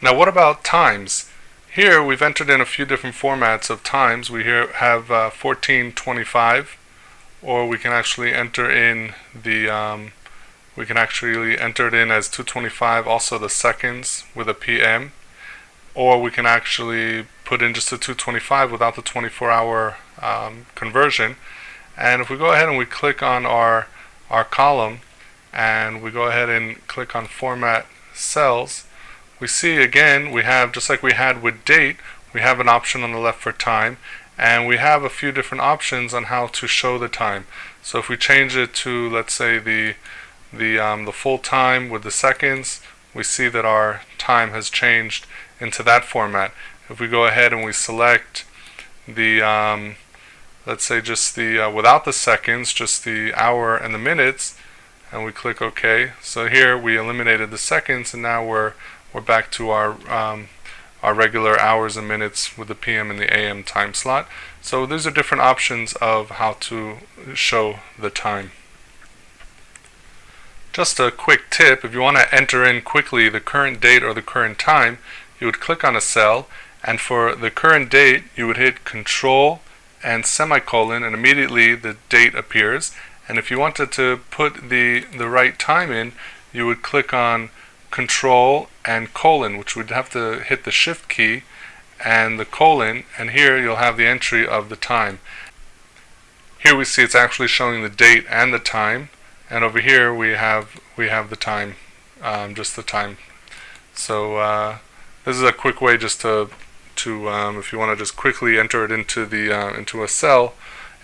Now what about times? Here we've entered in a few different formats of times. We here have 1425, or we can actually enter in the we can actually enter it in as 225, also the seconds with a PM, or we can actually put in just the 225 without the 24-hour conversion. And if we go ahead and we click on our column and we go ahead and click on Format Cells, we see again we have, just like we had with date, we have an option on the left for time, and we have a few different options on how to show the time. So if we change it to, let's say, the full time with the seconds, we see that our time has changed into that format. If we go ahead and we select the let's say just the without the seconds, just the hour and the minutes, and we click OK, so here we eliminated the seconds, and now we're back to our regular hours and minutes with the PM and the AM time slot. So these are different options of how to show the time. Just a quick tip: if you want to enter in quickly the current date or the current time, you would click on a cell, and for the current date you would hit Control and semicolon, and immediately the date appears. And if you wanted to put the right time in, you would click on Control and colon, which would have to hit the Shift key and the colon, and here you'll have the entry of the time. Here we see it's actually showing the date and the time, and over here we have the time, just the time. So this is a quick way just to if you want to just quickly enter it into the into a cell,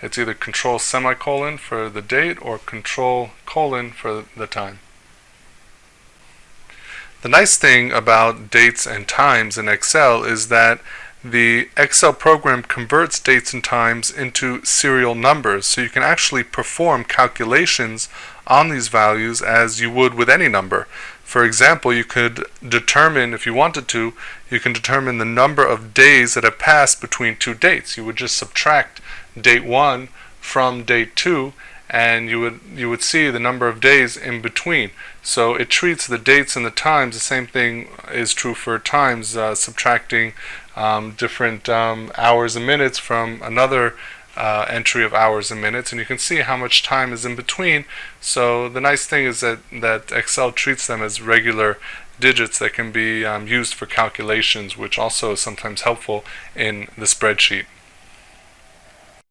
it's either Control semicolon for the date or Control colon for the time. The nice thing about dates and times in Excel is that the Excel program converts dates and times into serial numbers, so you can actually perform calculations on these values as you would with any number. For example, you could determine, if you wanted to, you can determine the number of days that have passed between two dates. You would just subtract date 1 from date 2, and you would see the number of days in between. So it treats the dates and the times. The same thing is true for times, subtracting different hours and minutes from another entry of hours and minutes, and you can see how much time is in between. So the nice thing is that Excel treats them as regular digits that can be used for calculations, which also is sometimes helpful in the spreadsheet.